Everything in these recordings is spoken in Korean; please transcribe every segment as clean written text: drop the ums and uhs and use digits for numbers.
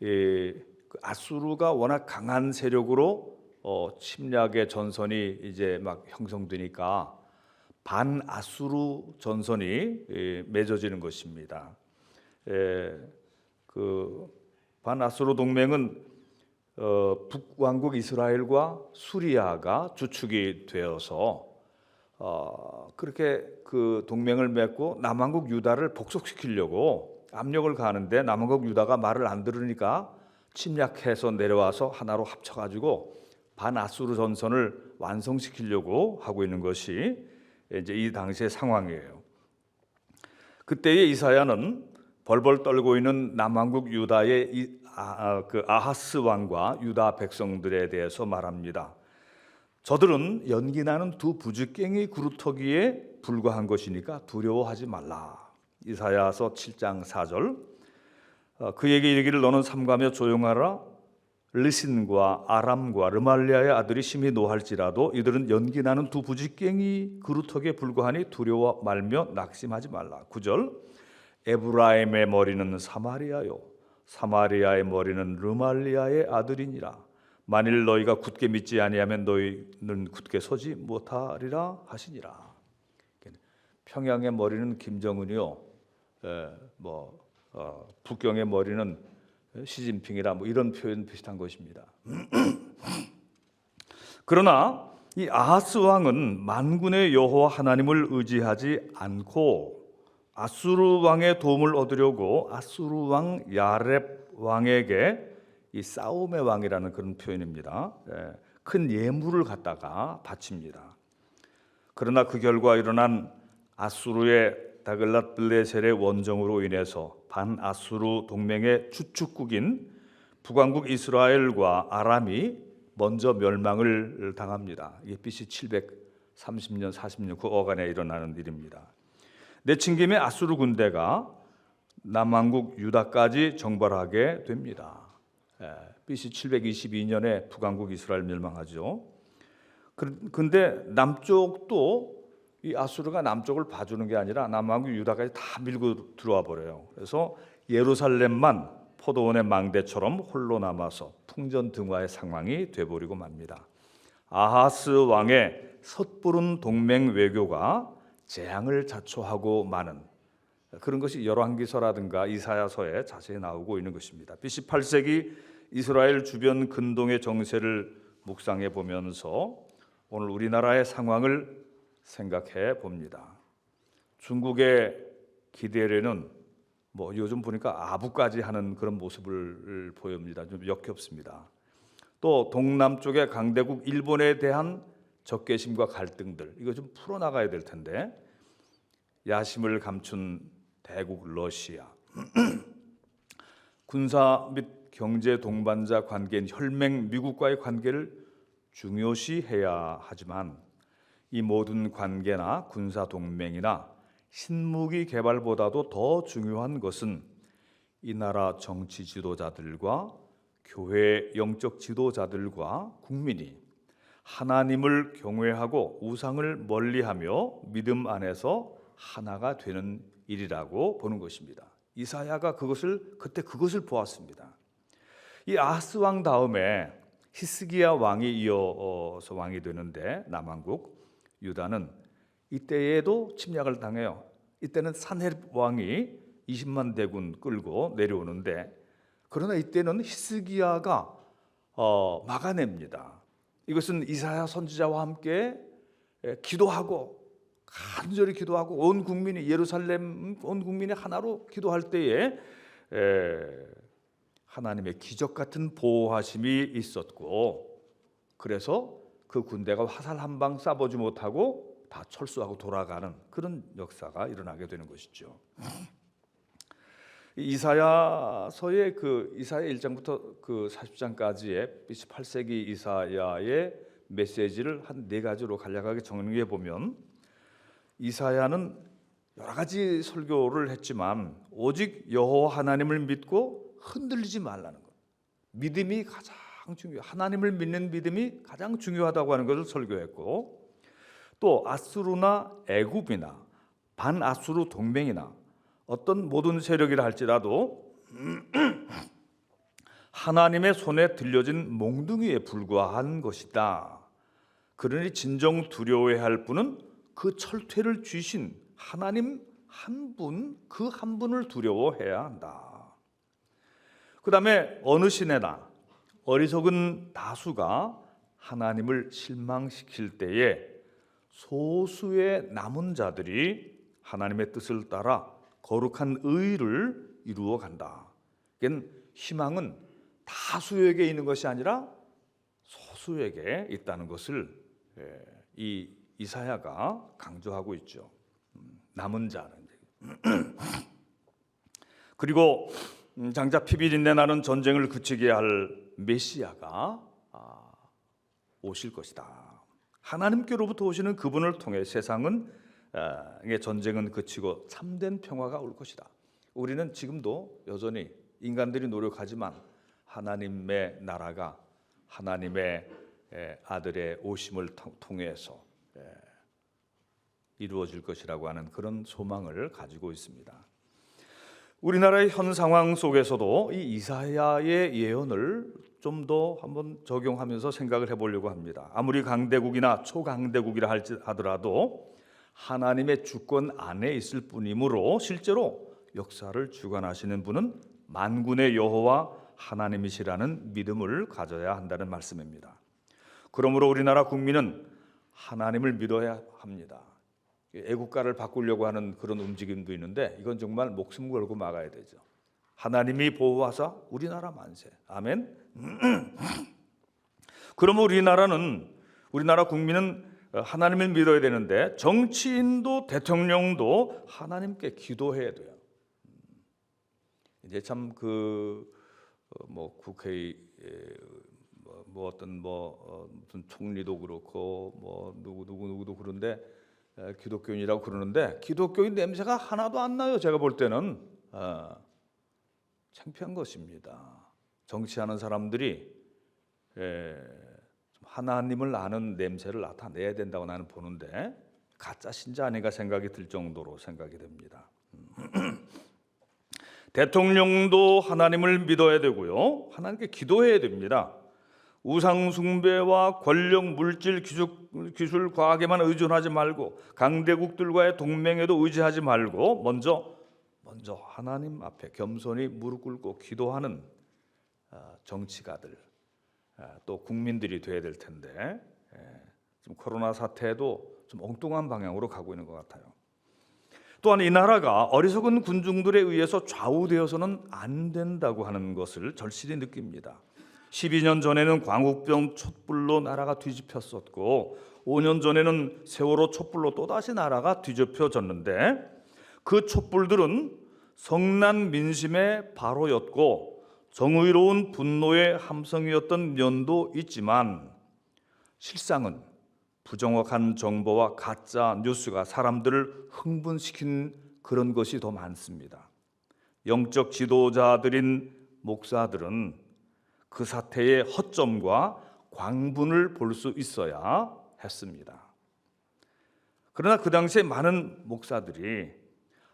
그 아수르가 워낙 강한 세력으로 침략의 전선이 이제 막 형성되니까 반아수르 전선이 맺어지는 것입니다. 그 반아수르 동맹은 북왕국 이스라엘과 수리아가 주축이 되어서 그렇게 그 동맹을 맺고 남왕국 유다를 복속시키려고 압력을 가하는데 남왕국 유다가 말을 안 들으니까 침략해서 내려와서 하나로 합쳐가지고 반아수르 전선을 완성시키려고 하고 있는 것이 이제 이 당시의 상황이에요. 그때의 이사야는 벌벌 떨고 있는 남왕국 유다의 그 아하스 왕과 유다 백성들에 대해서 말합니다. 저들은 연기나는 두 부지깽이 그루터기에 불과한 것이니까 두려워하지 말라. 이사야서 7장 4절. 그에게 이르기를 너는 삼가며 조용하라. 르신과 아람과 르말리아의 아들이 심히 노할지라도 이들은 연기나는 두 부지깽이 그루터기에 불과하니 두려워 말며 낙심하지 말라. 9절. 에브라임의 머리는 사마리아요 사마리아의 머리는 르말리아의 아들이니라. 만일 너희가 굳게 믿지 아니하면 너희는 굳게 서지 못하리라 하시니라. 평양의 머리는 김정은이요, 북경의 머리는 시진핑이라 이런 표현 비슷한 것입니다. 그러나 이 아하스 왕은 만군의 여호와 하나님을 의지하지 않고 아수르 왕의 도움을 얻으려고 아수르 왕 야렙 왕에게 이 싸움의 왕이라는 그런 표현입니다. 큰 예물을 갖다가 바칩니다. 그러나 그 결과 일어난 아수르의 다글랏 블레셀의 원정으로 인해서 반아수르 동맹의 주축국인 북왕국 이스라엘과 아람이 먼저 멸망을 당합니다. 이게 BC 730년 40년 그 어간에 일어나는 일입니다. 내친 김에 아수르 군대가 남왕국 유다까지 정벌하게 됩니다. BC 722년에 북왕국 이스라엘 멸망하죠. 그런데 남쪽도 이 아수르가 남쪽을 봐주는 게 아니라 남왕국 유다까지 다 밀고 들어와 버려요. 그래서 예루살렘만 포도원의 망대처럼 홀로 남아서 풍전등화의 상황이 돼버리고 맙니다. 아하스 왕의 섣부른 동맹 외교가 재앙을 자초하고 마는 그런 것이 열왕기서라든가 이사야서에 자세히 나오고 있는 것입니다. BC 8세기 이스라엘 주변 근동의 정세를 묵상해 보면서 오늘 우리나라의 상황을 생각해 봅니다. 중국의 기대례는 요즘 보니까 아부까지 하는 그런 모습을 보입니다. 좀 역겹습니다. 또 동남쪽의 강대국 일본에 대한 적개심과 갈등들 이거 좀 풀어나가야 될 텐데 야심을 감춘 대국 러시아 군사 및 경제 동반자 관계인 혈맹 미국과의 관계를 중요시해야 하지만 이 모든 관계나 군사 동맹이나 신무기 개발보다도 더 중요한 것은 이 나라 정치 지도자들과 교회 영적 지도자들과 국민이 하나님을 경외하고 우상을 멀리하며 믿음 안에서 하나가 되는 일이라고 보는 것입니다. 이사야가 그때 그것을 보았습니다. 이 아하스 왕 다음에 히스기야 왕이 이어서 왕이 되는데 남왕국 유다는 이때에도 침략을 당해요. 이때는 산헤립 왕이 20만 대군 끌고 내려오는데 그러나 이때는 히스기야가 막아냅니다. 이것은 이사야 선지자와 함께 기도하고 간절히 기도하고 온 국민이 예루살렘 온 국민이 하나로 기도할 때에 하나님의 기적 같은 보호하심이 있었고 그래서 그 군대가 화살 한 방 쏴보지 못하고 다 철수하고 돌아가는 그런 역사가 일어나게 되는 것이죠. 이사야서의 이사야 1장부터 40장까지의 BC 8세기 이사야의 메시지를 한 4가지로 간략하게 정리해 보면 이사야는 여러 가지 설교를 했지만 오직 여호와 하나님을 믿고 흔들리지 말라는 것. 믿음이 가장 중요해요. 하나님을 믿는 믿음이 가장 중요하다고 하는 것을 설교했고 또 아수르나 애굽이나 반아수르 동맹이나 어떤 모든 세력이라 할지라도 하나님의 손에 들려진 몽둥이에 불과한 것이다. 그러니 진정 두려워해야 할 분은 그 철퇴를 쥐신 하나님 한 분, 그 한 분을 두려워해야 한다. 그 다음에 어느 시대나 어리석은 다수가 하나님을 실망시킬 때에 소수의 남은 자들이 하나님의 뜻을 따라 거룩한 의를 이루어 간다. 그러니까 희망은 다수에게 있는 것이 아니라 소수에게 있다는 것을 이 이사야가 강조하고 있죠. 남은 자는. 그리고 장차 피비린내 나는 전쟁을 그치게 할 메시아가 오실 것이다. 하나님께로부터 오시는 그분을 통해 세상의 전쟁은 그치고 참된 평화가 올 것이다. 우리는 지금도 여전히 인간들이 노력하지만 하나님의 나라가 하나님의 아들의 오심을 통해서 이루어질 것이라고 하는 그런 소망을 가지고 있습니다. 우리나라의 현 상황 속에서도 이 이사야의 예언을 좀 더 한번 적용하면서 생각을 해보려고 합니다. 아무리 강대국이나 초강대국이라 하더라도 하나님의 주권 안에 있을 뿐이므로 실제로 역사를 주관하시는 분은 만군의 여호와 하나님이시라는 믿음을 가져야 한다는 말씀입니다. 그러므로 우리나라 국민은 하나님을 믿어야 합니다. 애국가를 바꾸려고 하는 그런 움직임도 있는데 이건 정말 목숨 걸고 막아야 되죠. 하나님이 보호하사 우리나라 만세. 아멘. 그러면 우리나라 국민은 하나님을 믿어야 되는데 정치인도 대통령도 하나님께 기도해야 돼요. 이제 참 국회의 무슨 총리도 그렇고 누구도 그런데 기독교인이라고 그러는데 기독교인 냄새가 하나도 안 나요. 제가 볼 때는 창피한 것입니다. 정치하는 사람들이 하나님을 아는 냄새를 나타내야 된다고 나는 보는데 가짜 신자 아닌가 생각이 들 정도로 생각이 됩니다. 대통령도 하나님을 믿어야 되고요. 하나님께 기도해야 됩니다. 우상 숭배와 권력, 물질, 기술, 과학에만 의존하지 말고 강대국들과의 동맹에도 의지하지 말고 먼저 하나님 앞에 겸손히 무릎 꿇고 기도하는 정치가들 또 국민들이 돼야 될 텐데 지금 코로나 사태도 좀 엉뚱한 방향으로 가고 있는 것 같아요. 또한 이 나라가 어리석은 군중들에 의해서 좌우되어서는 안 된다고 하는 것을 절실히 느낍니다. 12년 전에는 광우병 촛불로 나라가 뒤집혔었고 5년 전에는 세월호 촛불로 또다시 나라가 뒤집혀졌는데 그 촛불들은 성난 민심의 발호였고 정의로운 분노의 함성이었던 면도 있지만 실상은 부정확한 정보와 가짜 뉴스가 사람들을 흥분시킨 그런 것이 더 많습니다. 영적 지도자들인 목사들은 그 사태의 허점과 광분을 볼 수 있어야 했습니다. 그러나 그 당시에 많은 목사들이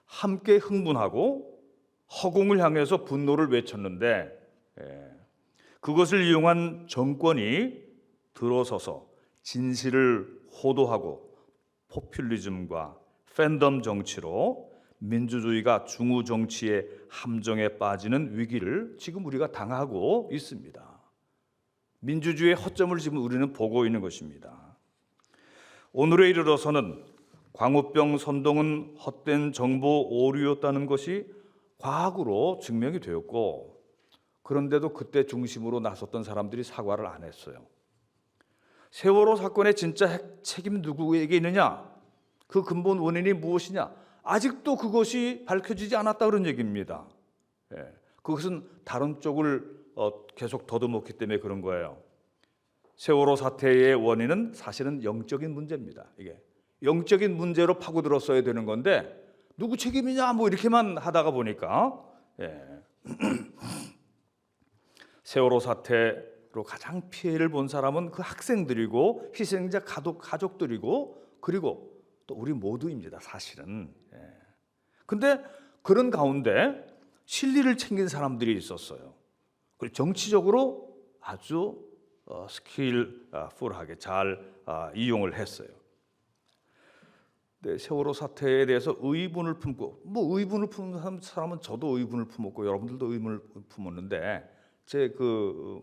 함께 흥분하고 허공을 향해서 분노를 외쳤는데 그것을 이용한 정권이 들어서서 진실을 호도하고 포퓰리즘과 팬덤 정치로 민주주의가 중우 정치의 함정에 빠지는 위기를 지금 우리가 당하고 있습니다. 민주주의의 허점을 지금 우리는 보고 있는 것입니다. 오늘에 이르러서는 광우병 선동은 헛된 정보 오류였다는 것이 과학으로 증명이 되었고 그런데도 그때 중심으로 나섰던 사람들이 사과를 안 했어요. 세월호 사건의 진짜 책임 누구에게 있느냐? 그 근본 원인이 무엇이냐? 아직도 그것이 밝혀지지 않았다 그런 얘기입니다. 그것은 다른 쪽을 계속 더듬었기 때문에 그런 거예요. 세월호 사태의 원인은 사실은 영적인 문제입니다. 이게 영적인 문제로 파고들었어야 되는 건데 누구 책임이냐 뭐 이렇게만 하다가 보니까 세월호 사태로 가장 피해를 본 사람은 그 학생들이고 희생자 가족들이고 그리고 또 우리 모두입니다. 사실은. 근데 그런 가운데 실리를 챙긴 사람들이 있었어요. 그리고 정치적으로 아주 스킬풀하게 잘 이용을 했어요. 네, 세월호 사태에 대해서 의문을 품고, 의문을 품는 사람은 저도 의문을 품었고 여러분들도 의문을 품었는데, 제 그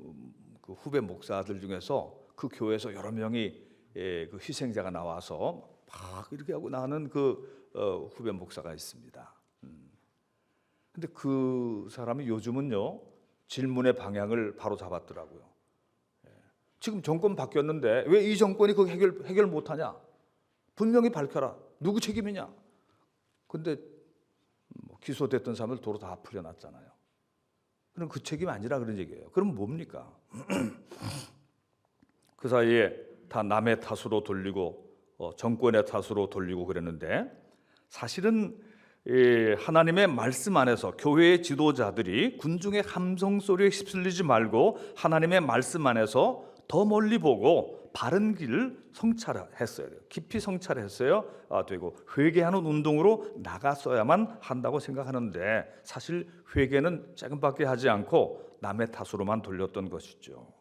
후배 목사들 중에서 그 교회에서 여러 명이 그 희생자가 나와서 막 이렇게 하고 나는 후배 목사가 있습니다. 근데 그 사람이 요즘은요, 질문의 방향을 바로 잡았더라고요. 지금 정권 바뀌었는데 왜 이 정권이 그 해결 못하냐? 분명히 밝혀라. 누구 책임이냐? 근데 기소됐던 사람들 도로 다 풀려났잖아요. 그럼 그 책임 아니라 그런 얘기예요. 그럼 뭡니까? 그 사이에 다 남의 탓으로 돌리고 정권의 탓으로 돌리고 그랬는데, 사실은 하나님의 말씀 안에서 교회의 지도자들이 군중의 함성 소리에 휩쓸리지 말고 하나님의 말씀 안에서 더 멀리 보고 바른 길을 성찰했어야 돼요. 깊이 성찰했어야 되고 회개하는 운동으로 나갔어야만 한다고 생각하는데, 사실 회개는 조금밖에 하지 않고 남의 탓으로만 돌렸던 것이죠.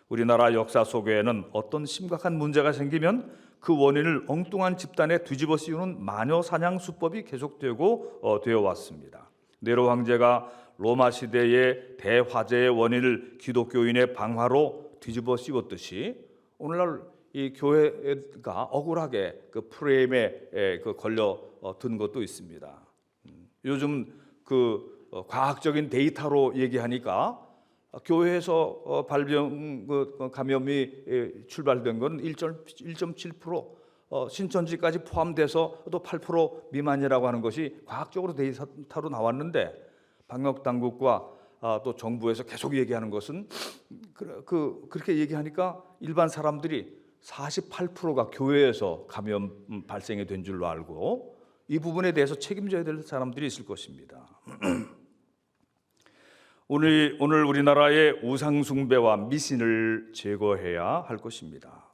우리나라 역사 속에는 어떤 심각한 문제가 생기면 그 원인을 엉뚱한 집단에 뒤집어 씌우는 마녀 사냥 수법이 계속되고 되어 왔습니다. 네로 황제가 로마 시대의 대화재의 원인을 기독교인의 방화로 뒤집어 씌웠듯이 오늘날 이 교회가 억울하게 그 프레임에 걸려 든 것도 있습니다. 요즘 과학적인 데이터로 얘기하니까 교회에서 감염이 출발된 건 1.7%, 신천지까지 포함돼서 또 8% 미만이라고 하는 것이 과학적으로 데이터로 나왔는데, 방역 당국과 또 정부에서 계속 얘기하는 것은 그렇게 얘기하니까 일반 사람들이 48%가 교회에서 감염 발생이 된 줄로 알고 이 부분에 대해서 책임져야 될 사람들이 있을 것입니다. 오늘 우리나라의 우상 숭배와 미신을 제거해야 할 것입니다.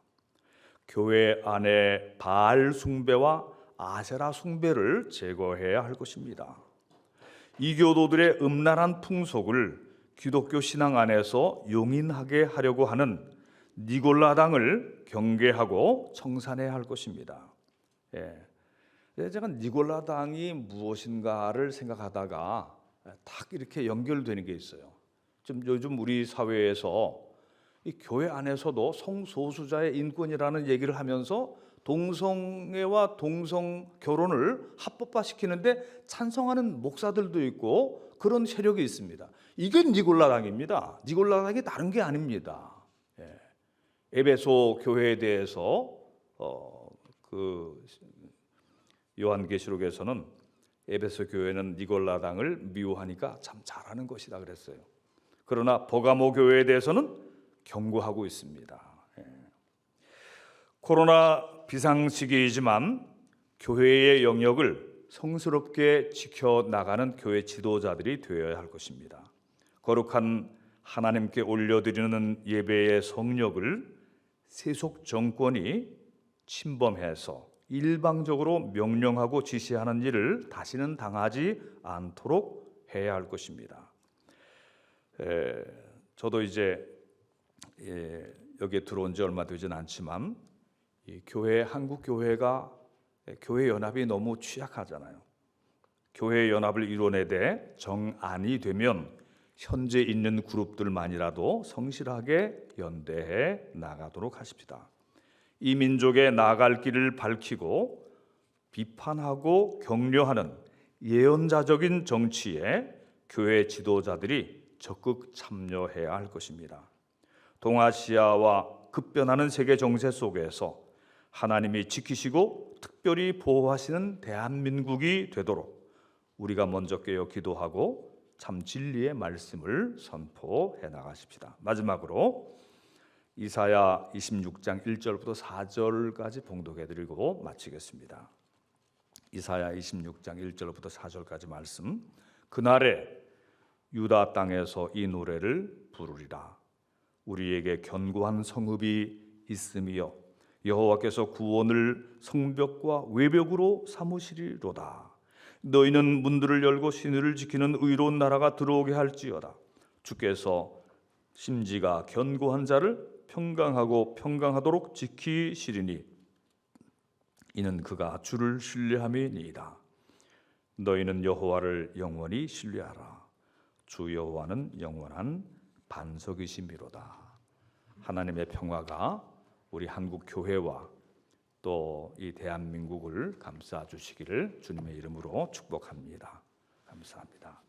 교회 안에 바알 숭배와 아세라 숭배를 제거해야 할 것입니다. 이교도들의 음란한 풍속을 기독교 신앙 안에서 용인하게 하려고 하는 니골라당을 경계하고 청산해야 할 것입니다. 제가 니골라당이 무엇인가를 생각하다가 딱 이렇게 연결되는 게 있어요. 좀 요즘 우리 사회에서 이 교회 안에서도 성소수자의 인권이라는 얘기를 하면서 동성애와 동성 결혼을 합법화시키는데 찬성하는 목사들도 있고 그런 세력이 있습니다. 이게 니골라당입니다. 니골라당이 다른 게 아닙니다. 에베소 교회에 대해서 요한계시록에서는 에베소 교회는 니골라당을 미워하니까 참 잘하는 것이다 그랬어요. 그러나 버가모 교회에 대해서는 경고하고 있습니다. 코로나 비상시기이지만 교회의 영역을 성스럽게 지켜나가는 교회 지도자들이 되어야 할 것입니다. 거룩한 하나님께 올려드리는 예배의 성역을 세속 정권이 침범해서 일방적으로 명령하고 지시하는 일을 다시는 당하지 않도록 해야 할 것입니다. 저도 이제 여기에 들어온 지 얼마 되진 않지만 한국 교회가 교회 연합이 너무 취약하잖아요. 교회 연합을 이뤄내되 정안이 되면 현재 있는 그룹들만이라도 성실하게 연대해 나가도록 하십시다. 이 민족의 나아갈 길을 밝히고 비판하고 격려하는 예언자적인 정치에 교회 지도자들이 적극 참여해야 할 것입니다. 동아시아와 급변하는 세계 정세 속에서 하나님이 지키시고 특별히 보호하시는 대한민국이 되도록 우리가 먼저 깨어 기도하고 참 진리의 말씀을 선포해 나가십시다. 마지막으로 이사야 26장 1절부터 4절까지 봉독해 드리고 마치겠습니다. 이사야 26장 1절부터 4절까지 말씀. 그날에 유다 땅에서 이 노래를 부르리라. 우리에게 견고한 성읍이 있음이여 여호와께서 구원을 성벽과 외벽으로 삼으시리로다. 너희는 문들을 열고 신의를 지키는 의로운 나라가 들어오게 할지어다. 주께서 심지가 견고한 자를 평강하고 평강하도록 지키시리니 이는 그가 주를 신뢰함이니이다. 너희는 여호와를 영원히 신뢰하라. 주 여호와는 영원한 반석이심이로다. 하나님의 평화가 우리 한국 교회와 또 이 대한민국을 감싸 주시기를 주님의 이름으로 축복합니다. 감사합니다.